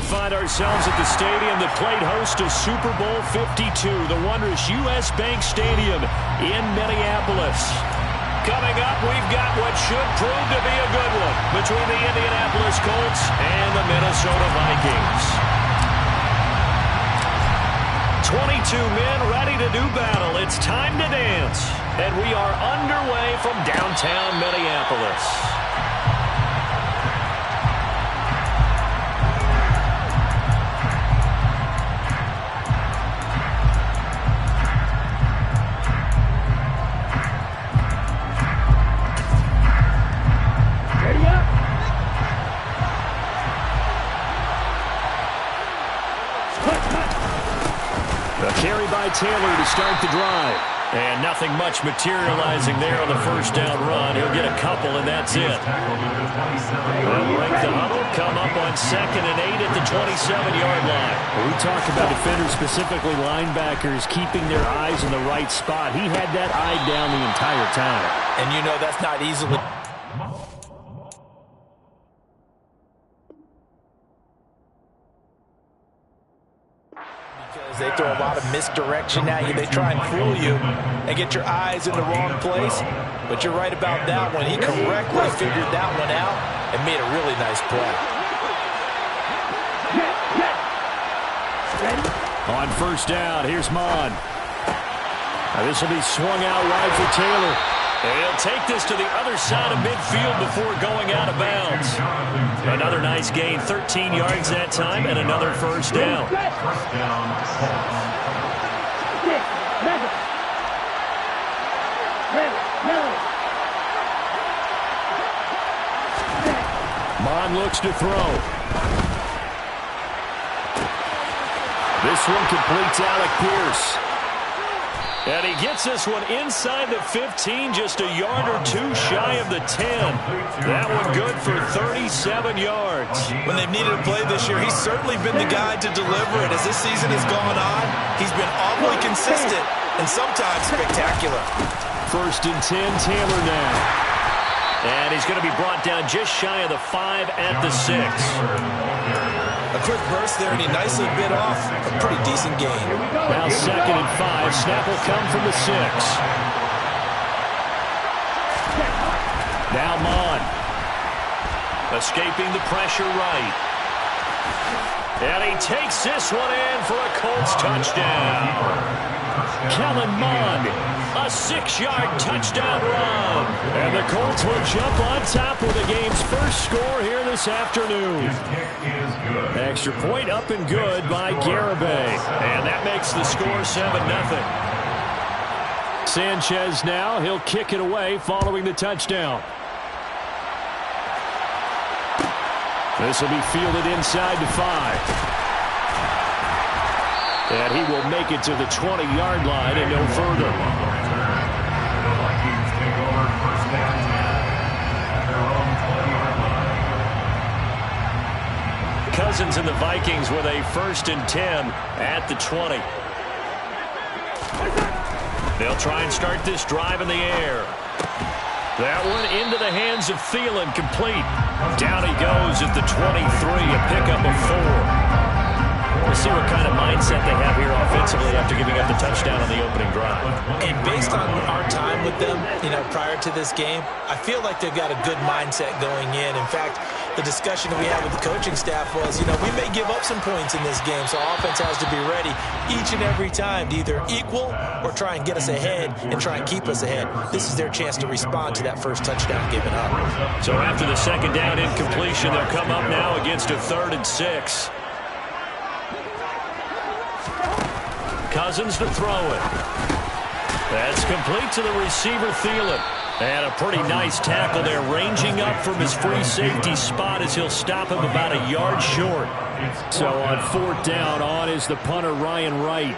find ourselves at the stadium that played host to Super Bowl 52, the wondrous U.S. Bank Stadium in Minneapolis. Coming up, we've got what should prove to be a good one between the Indianapolis Colts and the Minnesota Vikings. 22 men ready to do battle. It's time to dance. And we are underway from downtown Minneapolis. Carry by Taylor to start the drive. And nothing much materializing there on the first down run. He'll get a couple, and that's it. They'll break the huddle, come up on 2nd and 8 at the 27-yard line. We talk about defenders, specifically linebackers, keeping their eyes in the right spot. He had that eye down the entire time. And you know that's not easily... They throw a lot of misdirection at you. They try and fool you and get your eyes in the wrong place. But you're right about that one. He correctly figured that one out and made a really nice play. On first down, here's Mon. This will be swung out wide for Taylor. He'll take this to the other side of midfield before going out of bounds. Another nice gain, 13 yards that time, and another first down. Mon looks to throw. This one completes Alec Pierce. And he gets this one inside the 15, just a yard or two shy of the 10. That one good for 37 yards. When they've needed a play this year, he's certainly been the guy to deliver it. As this season has gone on, he's been awfully consistent and sometimes spectacular. 1st and 10, Taylor now. And he's going to be brought down just shy of the 5 at the 6. A quick burst there, and he nicely bit off a pretty decent gain. Now 2nd and 5. Snap will come from the 6. Now Mon. Escaping the pressure right. And he takes this one in for a Colts touchdown. Kellen Mond, a 6-yard touchdown run. And the Colts will jump on top with the game's first score here this afternoon. Extra point up and good by Garibay. And that makes the score 7-0. Sanchez now, he'll kick it away following the touchdown. This will be fielded inside the 5. And he will make it to the 20-yard line and no further. Cousins and the Vikings with a 1st and 10 at the 20. They'll try and start this drive in the air. That one into the hands of Thielen, complete. Down he goes at the 23, a pickup of 4. We'll see what kind of mindset they have here offensively after giving up the touchdown on the opening drive. And based on our time with them, prior to this game, I feel like they've got a good mindset going in. In fact, the discussion that we had with the coaching staff was, we may give up some points in this game, so offense has to be ready each and every time to either equal or try and get us ahead and try and keep us ahead. This is their chance to respond to that first touchdown given up. So after the 2nd down incompletion, they'll come up now against a 3rd and 6. Cousins to throw it. That's complete to the receiver, Thielen. And a pretty nice tackle there, ranging up from his free safety spot as he'll stop him about a yard short. So on 4th down, on is the punter, Ryan Wright.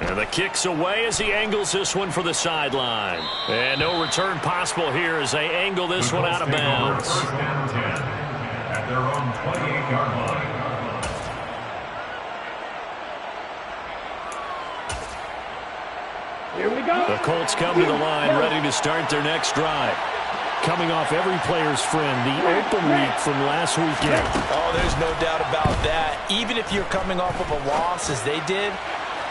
And the kick's away as he angles this one for the sideline. And no return possible here as they angle this one out of bounds. At their own 28-yard line. Here we go. The Colts come to the line ready to start their next drive. coming off every player's friend, the open week from last weekend. Oh, there's no doubt about that. Even if you're coming off of a loss as they did,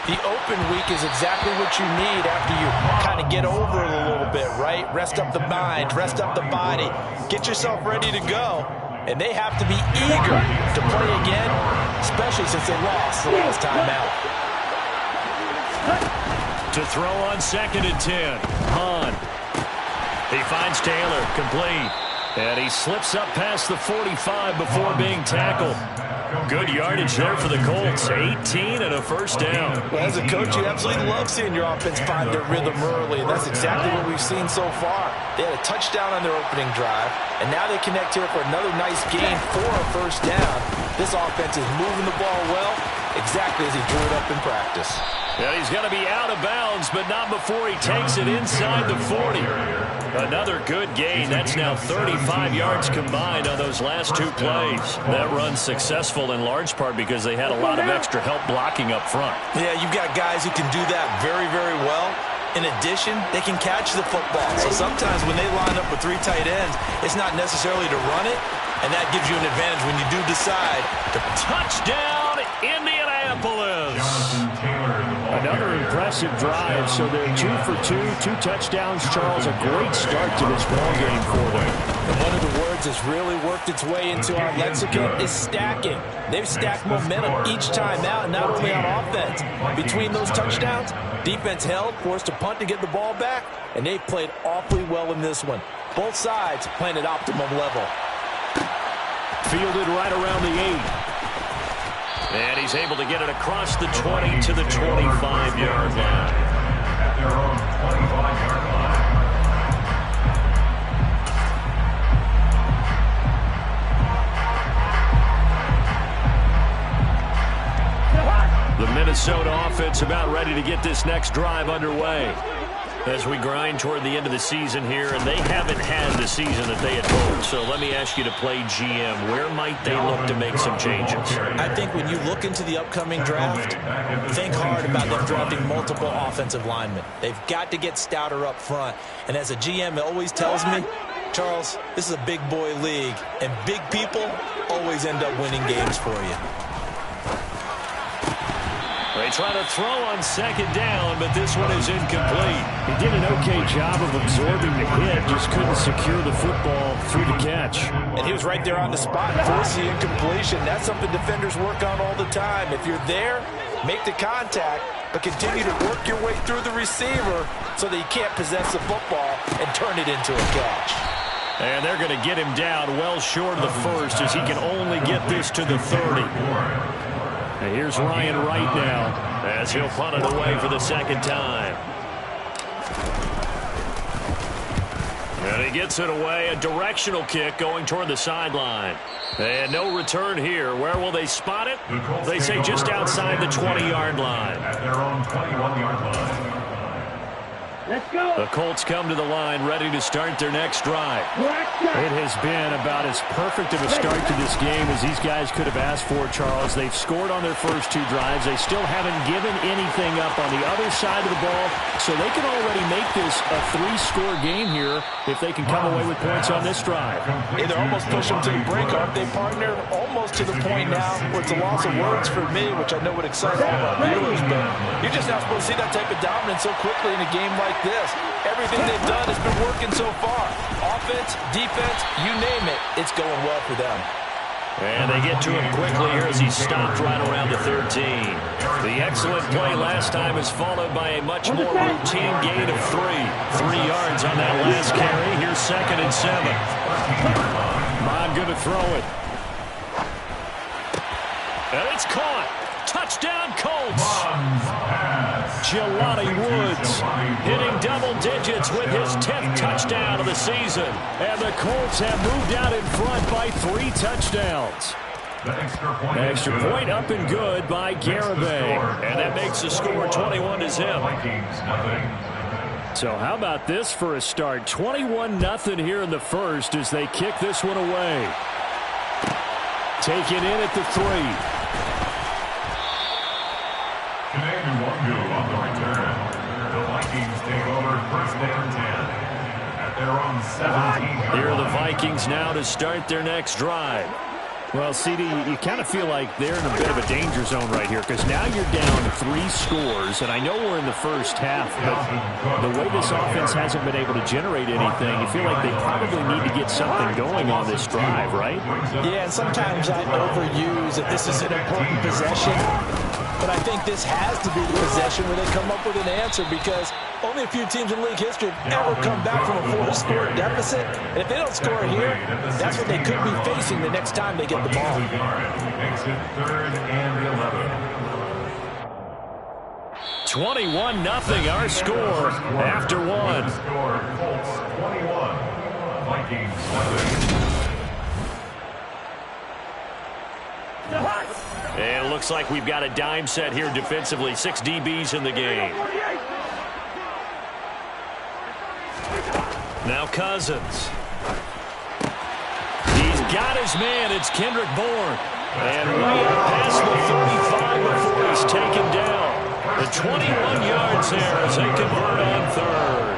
the open week is exactly what you need after you kind of get over it a little bit, right? Rest up the mind, rest up the body, get yourself ready to go. And they have to be eager to play again, especially since they lost the last time out. To throw on 2nd and 10. Hahn. He finds Taylor, complete. And he slips up past the 45 before being tackled. Good yardage there for the Colts. 18 and a first down. Well, as a coach, you absolutely love seeing your offense find their rhythm early, and that's exactly what we've seen so far. They had a touchdown on their opening drive, and now they connect here for another nice gain for a first down. This offense is moving the ball well, exactly as he drew it up in practice. And he's going to be out of bounds, but not before he takes it inside the 40. Another good gain. That's now 35 yards combined on those last 2 plays. That run's successful in large part because they had a lot of extra help blocking up front. Yeah, you've got guys who can do that very, very well. In addition, they can catch the football. So sometimes when they line up with 3 tight ends, it's not necessarily to run it, and that gives you an advantage when you do decide to touchdown Indianapolis. Another impressive drive, so they're 2 for 2, 2 touchdowns. Charles, a great start to this ballgame for them. And one of the words that's really worked its way into our lexicon is stacking. They've stacked momentum each time out, and not only on offense. Between those touchdowns, defense held, forced a punt to get the ball back, and they played awfully well in this one. Both sides playing at optimum level. Fielded right around the 8. And he's able to get it across the 20 to the 25-yard line. At their own 25-yard line. The Minnesota offense about ready to get this next drive underway as we grind toward the end of the season here, and they haven't had the season that they had hoped. So let me ask you to play GM. Where might they look to make some changes? I think when you look into the upcoming draft, think hard about them drafting multiple offensive linemen. They've got to get stouter up front. And as a GM, it always tells me, Charles, this is a big boy league, and big people always end up winning games for you. They try to throw on 2nd down, but this one is incomplete. He did an okay job of absorbing the hit, just couldn't secure the football through the catch. And he was right there on the spot, force the incompletion. That's something defenders work on all the time. If you're there, make the contact, but continue to work your way through the receiver so that you can't possess the football and turn it into a catch. And they're going to get him down well short of the first as he can only get this to the 30. And here's Ryan Wright now as he'll punt it away for the 2nd time. And he gets it away, a directional kick going toward the sideline. And no return here. Where will they spot it? They say just outside the 20-yard line. At their own 21-yard line. Let's go. The Colts come to the line ready to start their next drive. It has been about as perfect of a start to this game as these guys could have asked for, Charles. They've scored on their first 2 drives. They still haven't given anything up on the other side of the ball, so they can already make this a 3-score game here if they can come away with points on this drive. Hey, they're almost pushing them to the break arc. They partner almost to the point now where it's a loss of words for me, which I know would excite all of our viewers, but you're just not supposed to see that type of dominance so quickly in a game like this. Everything they've done has been working so far. Offense, defense, you name it, it's going well for them. And they get to him quickly here as he stopped right around the 13. The excellent play last time is followed by a much more routine gain of 3. 3 yards on that last carry. Here's 2nd and 7. Bond going to throw it. And it's caught. Touchdown, Colts. Jelani Woods hitting double digits with his 10th touchdown of the season. And the Colts have moved out in front by 3 touchdowns. Extra point up and good by Garibay. And that makes the score 21-0. So how about this for a start? 21-0 here in the first as they kick this one away. Taken in at the 3. On the return, the Vikings take over 1st and 10 at their own Here are the Vikings now to start their next drive. Well, CD, you kind of feel like they're in a bit of a danger zone right here because now you're down 3 scores, and I know we're in the first half, but the way this offense hasn't been able to generate anything, you feel like they probably need to get something going on this drive, right? Yeah, and sometimes I overuse that this is an important possession, but I think this has to be the possession where they come up with an answer because only a few teams in league history have ever come back from a 4-score deficit. And if they don't score here, that's what they could be facing the next time they get the ball. Makes it 3rd and 11. 21-0 our score after 1. Score, Colts 21, Vikings 7. And it looks like we've got a dime set here defensively. 6 DBs in the game. Now Cousins. He's got his man. It's Kendrick Bourne. And way up past the 35 before he's taken down. The 21 yards there as they convert on 3rd.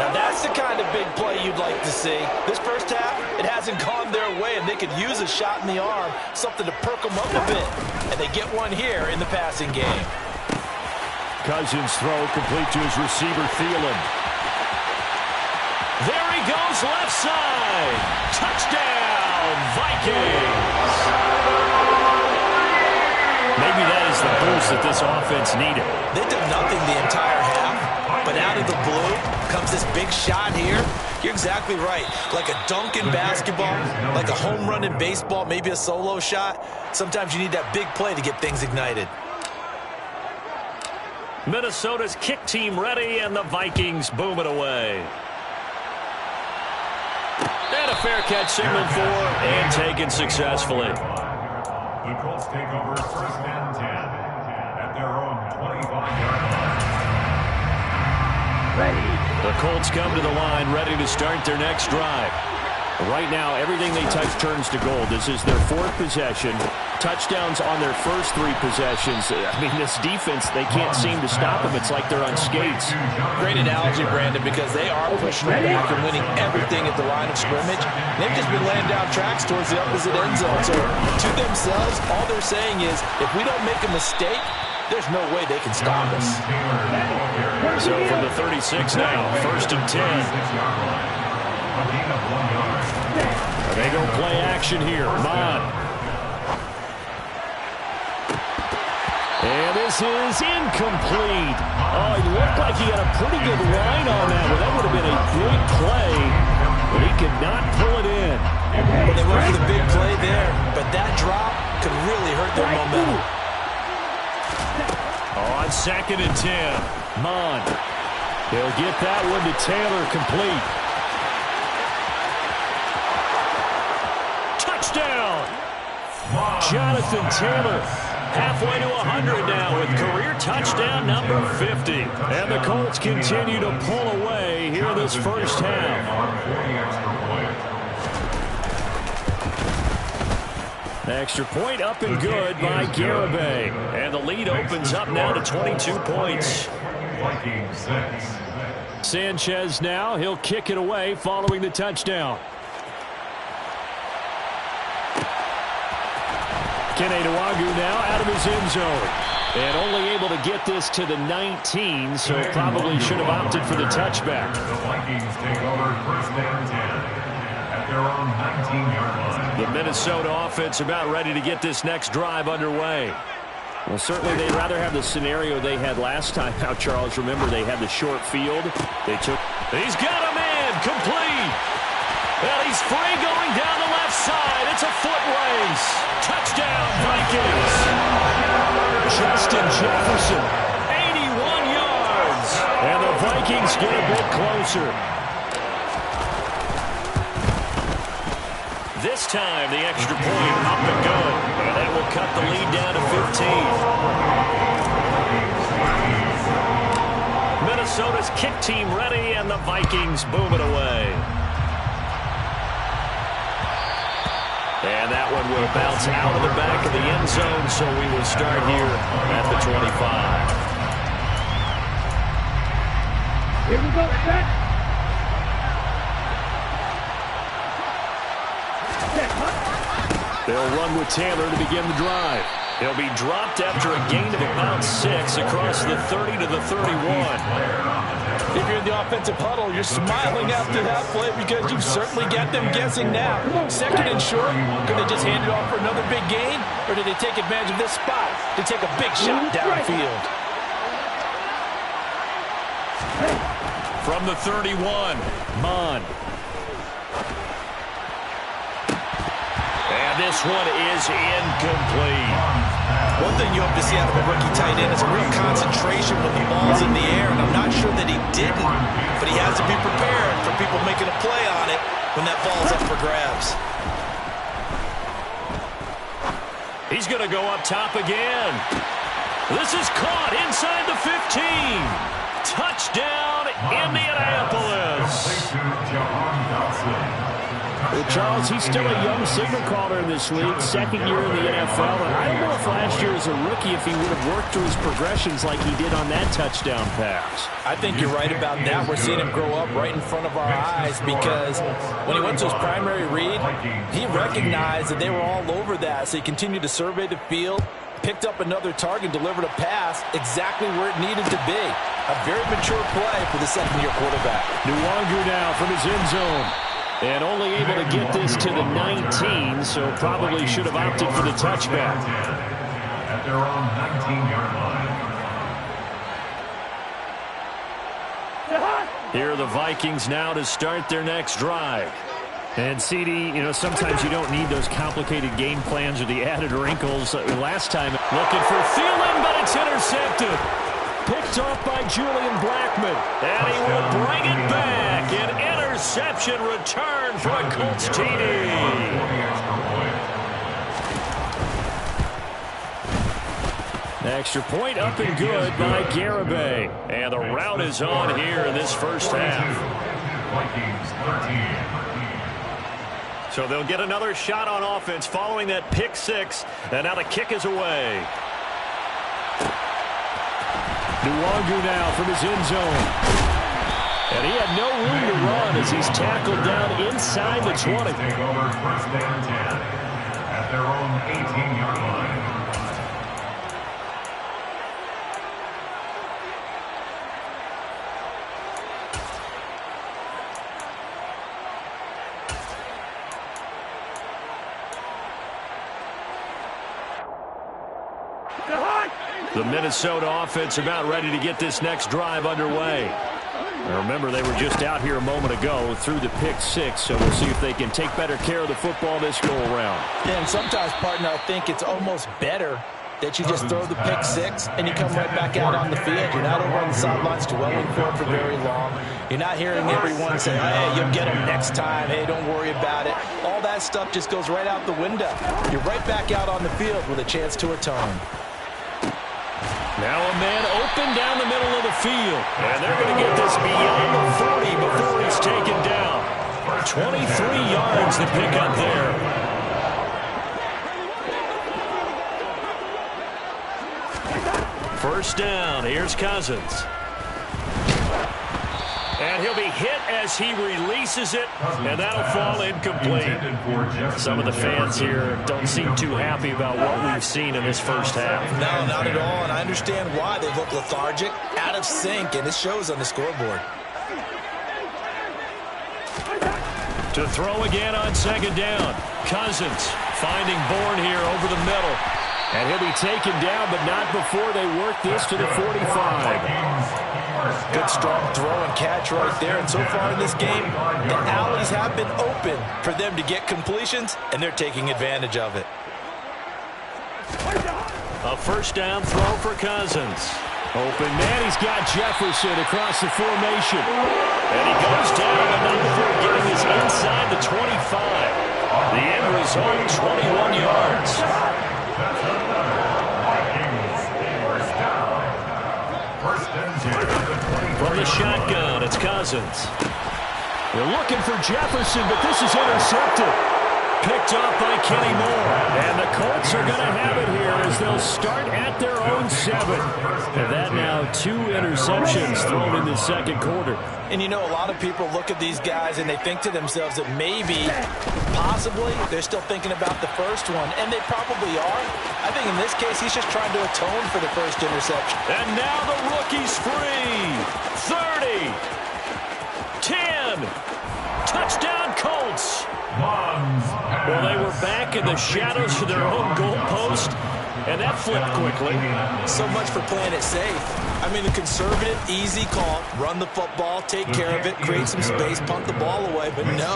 Now that's the kind of big play you'd like to see. This first half, it hasn't gone their way, and they could use a shot in the arm, something to perk them up a bit. And they get one here in the passing game. Cousins throw complete to his receiver, Thielen. There he goes, left side. Touchdown, Vikings. Maybe that is the boost that this offense needed. They did nothing the entire half, but out of the blue comes this big shot here. You're exactly right. Like a dunk in basketball, like a home run in baseball, maybe a solo shot. Sometimes you need that big play to get things ignited. Minnesota's kick team ready, and the Vikings boom it away. And a fair catch signaled for and taken successfully. The Colts take over 1st and 10 at their own 25-yard line. The Colts come to the line ready to start their next drive. Right now, everything they touch turns to gold. This is their 4th possession. Touchdowns on their first 3 possessions. I mean, this defense, they can't seem to stop them. It's like they're on skates. Great analogy, Brandon, because they are pushing them back and winning everything at the line of scrimmage. They've just been laying down tracks towards the opposite end zone. So to themselves, all they're saying is, if we don't make a mistake, there's no way they can stop us. So from the 36 now, 1st and 10. They go play action here. Mon. And this is incomplete. Oh, it looked like he had a pretty good line on that. Well, that would have been a big play, but he could not pull it in. Well, they went for the big play there, but that drop could really hurt their momentum. On 2nd and 10. Mon. He'll get that one to Taylor complete. Touchdown! Jonathan Taylor halfway to 100 now with career touchdown number 50. And the Colts continue to pull away here this first half. Extra point up and good by Garibay. And the lead opens up now to 22 points. Sanchez now, he'll kick it away following the touchdown. Keneduagu now out of his end zone. And only able to get this to the 19, so probably should have opted for the touchback. The Vikings take over 1st and 10 at their own 19-yard line. The Minnesota offense about ready to get this next drive underway. Well, certainly they'd rather have the scenario they had last time. Now, Charles, remember they had the short field. He's got a man complete. Well, he's free going down the left side. It's a foot race. Touchdown, Vikings. Justin Jefferson. 81 yards. And the Vikings get a bit closer. This time, the extra point up and good. And that will cut the lead down to 15. Minnesota's kick team ready, and the Vikings boom it away. And that one will bounce out of the back of the end zone, so we will start here at the 25. Here we go, set. They'll run with Taylor to begin the drive. He'll be dropped after a gain of about 6 across the 30 to the 31. If you're in the offensive huddle, you're smiling after that play because you've certainly got them guessing now. Second and short, could they just hand it off for another big gain? Or did they take advantage of this spot to take a big shot downfield? From the 31, Mon. And this one is incomplete. One thing you hope to see out of a rookie tight end is a real concentration when the ball's in the air, and I'm not sure that he didn't, but he has to be prepared for people making a play on it when that ball's up for grabs. He's going to go up top again. This is caught inside the 15. Touchdown, Indianapolis. Well, Charles, he's still a young signal caller in this league, second year in the NFL. And I don't know if last year as a rookie if he would have worked through his progressions like he did on that touchdown pass. I think you're right about that. We're seeing him grow up right in front of our eyes because when he went to his primary read, he recognized that they were all over that. So he continued to survey the field, picked up another target, delivered a pass exactly where it needed to be. A very mature play for the second-year quarterback. Nwangu now from his end zone. And only able to get this to the 19, so probably should have opted for the touchback. At their own 19-yard line. Here are the Vikings now to start their next drive. And CD, you know, sometimes you don't need those complicated game plans or the added wrinkles. Last time, looking for Thielen, but it's intercepted. Picked off by Julian Blackmon. And he will bring it back. An interception return for a Colts TD. Extra point up and good by Garibay. And the route is on here in this first half. So they'll get another shot on offense following that pick six. And now the kick is away. Nwangu now from his end zone. And he had no room to run as he's tackled down inside the 20. Take over first and 10 at their own 18-yard line. The Minnesota offense about ready to get this next drive underway. Now remember, they were just out here a moment ago through the pick six, so we'll see if they can take better care of the football this go-around. Yeah, and sometimes, partner, I think it's almost better that you just throw the pick six and you come right back out on the field. You're not over on the sidelines dwelling for it for very long. You're not hearing everyone say, hey, you'll get them next time. Hey, don't worry about it. All that stuff just goes right out the window. You're right back out on the field with a chance to atone. Now a man open down the middle of the field. And they're going to get this beyond the 40 before he's taken down. 23 yards to pick up there. First down. Here's Cousins. And he'll be hit as he releases it, and that'll fall incomplete. Some of the fans here don't seem too happy about what we've seen in this first half. No, not at all, and I understand why. They look lethargic, out of sync, and it shows on the scoreboard. To throw again on second down. Cousins finding Bourne here over the middle. And he'll be taken down, but not before they work this to the 45. Good strong throw and catch right there. And so far in this game, the alleys have been open for them to get completions, and they're taking advantage of it. A first down throw for Cousins. Open man, he's got Jefferson across the formation. And he goes down, but not before getting this inside the 25. The end result, 21 yards. From the shotgun, it's Cousins. They're looking for Jefferson, but this is intercepted. Picked off by Kenny Moore. And the Colts are going to have it here as they'll start at their own 7. And that now 2 interceptions thrown in the second quarter. And you know, a lot of people look at these guys and they think to themselves that maybe, possibly, they're still thinking about the first one. And they probably are. I think in this case, he's just trying to atone for the first interception. And now the rookie's free. 30. 10. Touchdown, Colts. Well, they were back in the shadows of their own goalpost, and that flipped quickly. So much for playing it safe. I mean, a conservative, easy call. Run the football, take care of it, create some space, punt the ball away. But no,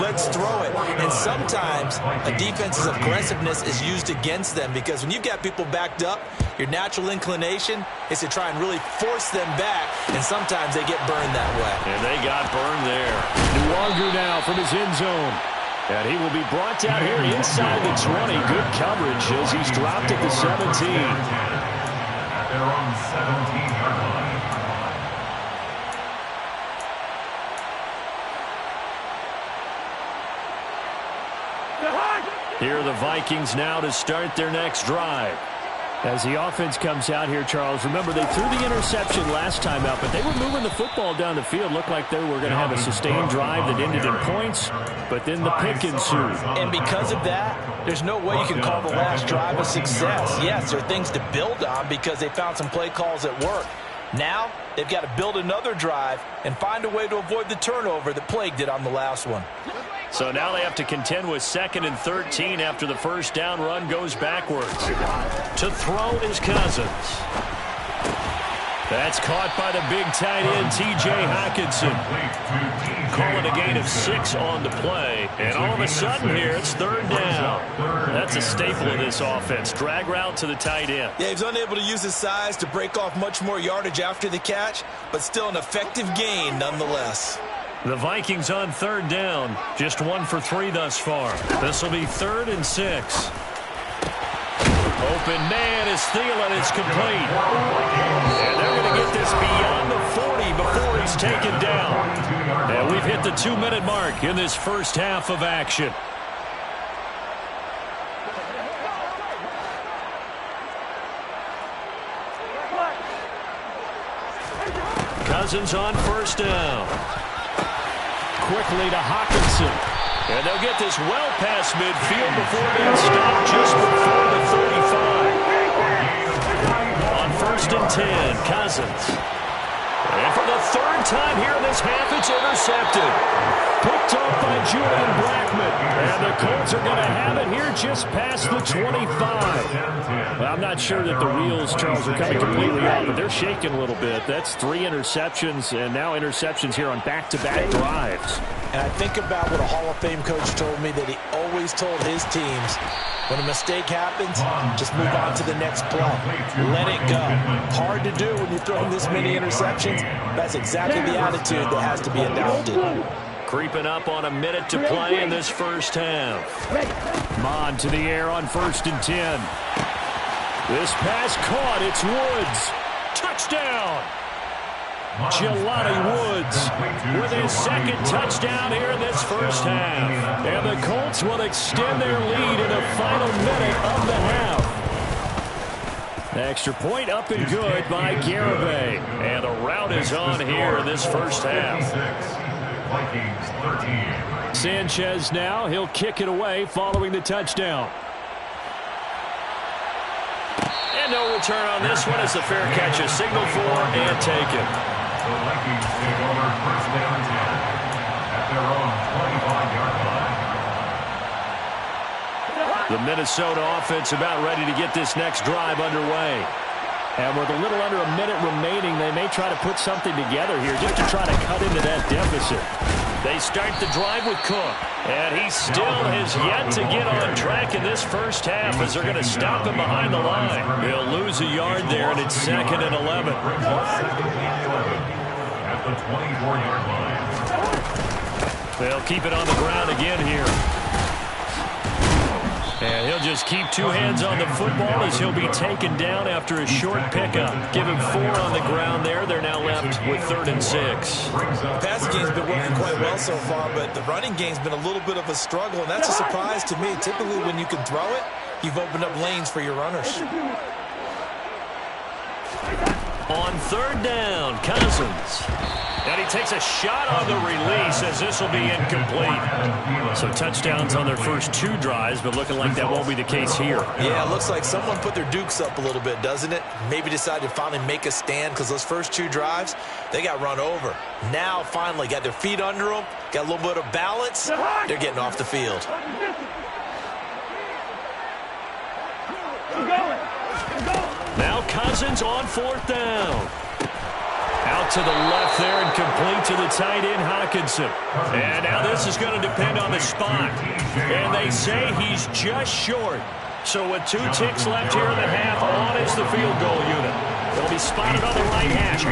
let's throw it. And sometimes a defense's aggressiveness is used against them because when you've got people backed up, your natural inclination is to try and really force them back, and sometimes they get burned that way. And they got burned there. Nuwanger now from his end zone. And he will be brought down here inside the 20. Good coverage as he's dropped at the 17. At their own 17-yard line. Here are the Vikings now to start their next drive. As the offense comes out here, Charles, remember they threw the interception last time out, but they were moving the football down the field. Looked like they were going to have a sustained drive that ended in points, but then the pick ensued. And because of that, there's no way you can call the last drive a success. Yes, there are things to build on because they found some play calls that work. Now, they've got to build another drive and find a way to avoid the turnover that plagued it on the last one. So now they have to contend with 2nd and 13 after the first down run goes backwards. To throw is Cousins. That's caught by the big tight end, T.J. Hockenson. Calling a gain of 6 on the play. And all of a sudden here, it's 3rd down. That's a staple of this offense. Drag route to the tight end. Yeah, he's unable to use his size to break off much more yardage after the catch, but still an effective gain nonetheless. The Vikings on 3rd down. Just 1 for 3 thus far. This will be 3rd and 6. Open man is Thielen. It's complete. And they're going to get this beyond the 40 before he's taken down. And we've hit the 2-minute mark in this first half of action. Cousins on 1st down. Quickly to Hockenson. And they'll get this well past midfield before being stopped just before the 35. On 1st and 10, Cousins. And for the 3rd time here in this half, it's intercepted. Picked off by Julian Blackmon. And the Colts are going to have it here just past the 25. Well, I'm not sure that the wheels, Charles, are coming completely out, but they're shaking a little bit. That's 3 interceptions, and now interceptions here on back-to-back drives. And I think about what a Hall of Fame coach told me that he always told his teams, when a mistake happens, just move on to the next play. Let it go. Hard to do when you're throwing this many interceptions. That's exactly the attitude that has to be adopted. Creeping up on a minute to play in this first half. Mon to the air on 1st and 10. This pass caught. It's Woods. Touchdown. Jelani Woods with his 2nd touchdown here in this first half. And the Colts will extend their lead in the final minute of the half. The extra point up and good by Garibay. And the route is on here in this first half. Sanchez now. He'll kick it away following the touchdown. And no return on this one as the fair catch is signaled for and taken. The Vikings take over 1st down 10 at their own 25-yard line. The Minnesota offense about ready to get this next drive underway. And with a little under a minute remaining, they may try to put something together here just to try to cut into that deficit. They start the drive with Cook. And he still has yet to get on track in this first half as they're going to stop him behind the line. He'll lose a yard there, and it's 2nd and 11. At the 24-yard line. They'll keep it on the ground again here. And He'll just keep two hands on the football as he'll be taken down after a short pickup. Give him 4 on the ground there. They're now left with 3rd and 6. The passing game's been working quite well so far, but the running game's been a little bit of a struggle, and that's a surprise to me. Typically, when you can throw it, you've opened up lanes for your runners. On 3rd down, Cousins. And he takes a shot on the release as this will be incomplete. So touchdowns on their first 2 drives, but looking like that won't be the case here. Yeah, it looks like someone put their dukes up a little bit, doesn't it? Maybe decided to finally make a stand because those first 2 drives, they got run over. Now, finally, got their feet under them, got a little bit of balance. They're getting off the field. Now Cousins on 4th down. Out to the left there and complete to the tight end, Hockenson. And now this is going to depend on the spot. And they say he's just short. So with 2 ticks left here in the half, on is the field goal unit. They'll be spotted on the right hash. A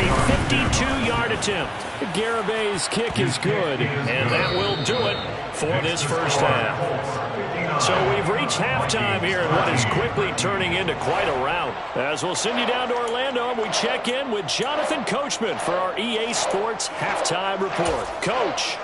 52-yard attempt. Garabay's kick is good, and that will do it for this first half. So we've reached halftime here in what is quickly turning into quite a rout. As we'll send you down to Orlando, we check in with Jonathan Coachman for our EA Sports Halftime Report. Coach.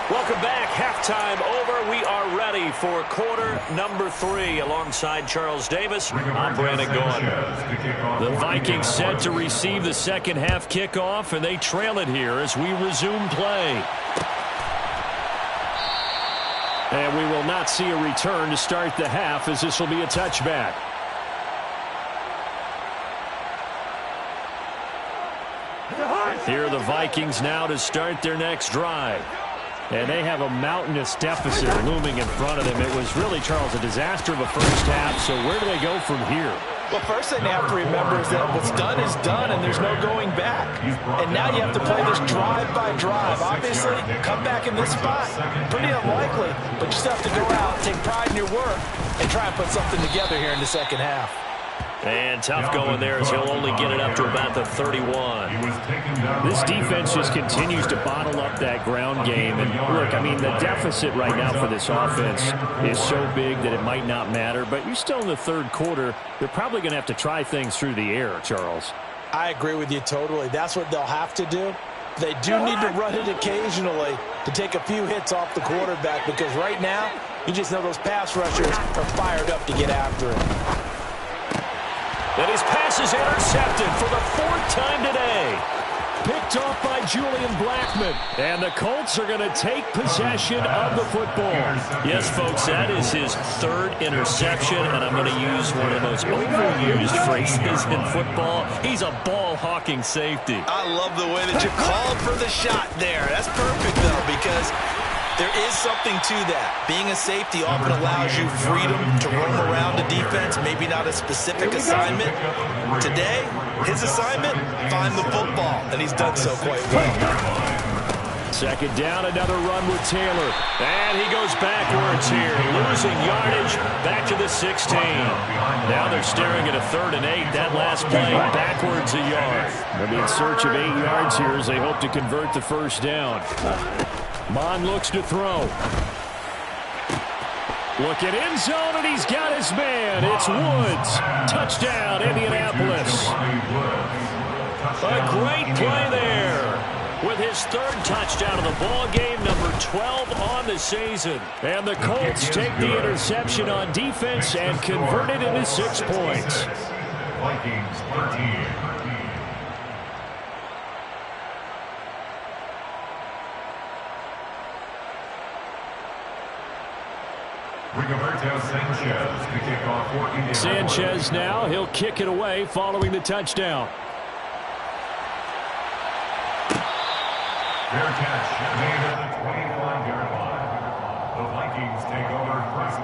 Welcome back. Halftime over. We are ready for quarter number 3 alongside Charles Davis. I'm Brandon Gaughan. The Vikings set to receive the second half kickoff, and they trail it here as we resume play. And we will not see a return to start the half as this will be a touchback. Here are the Vikings now to start their next drive. And they have a mountainous deficit looming in front of them. It was really, Charles, a disaster of a first half. So where do they go from here? Well, first thing they have to remember is that what's done is done, and there's no going back. And now you have to play this drive by drive. Obviously, come back in this spot, pretty unlikely. But you still have to go out, take pride in your work, and try and put something together here in the second half. And tough going there as he'll only get it up to about the 31. This defense just continues to bottle up that ground game. And look, I mean, the deficit right now for this offense is so big that it might not matter. But you're still in the 3rd quarter. They're probably going to have to try things through the air, Charles. I agree with you totally. That's what they'll have to do. They do need to run it occasionally to take a few hits off the quarterback, because right now, you just know those pass rushers are fired up to get after it. And his pass is intercepted for the 4th time today. Picked off by Julian Blackmon. And the Colts are going to take possession of the football. Yes, folks, that is his 3rd interception, and I'm going to use one of the most overused phrases in football. He's a ball-hawking safety. I love the way that you called for the shot there. That's perfect, though, because there is something to that. Being a safety often allows you freedom to roam around the defense, maybe not a specific assignment. Today, his assignment, find the football, and he's done so quite well. Second down, another run with Taylor. And he goes backwards here, losing yardage back to the 16. Now they're staring at a 3rd and 8. That last play backwards a yard. They'll be in search of 8 yards here as they hope to convert the first down. Mon looks to throw. Look at end zone, and he's got his man. It's Woods. Touchdown, Indianapolis. A great play there with his 3rd touchdown of the ball game, number 12 on the season. And the Colts take the interception on defense and convert it into 6 points. Vikings 13. Sanchez to kick off. Sanchez now, he'll kick it away following the touchdown. Fair catch made at the 25-yard line. The Vikings take over first.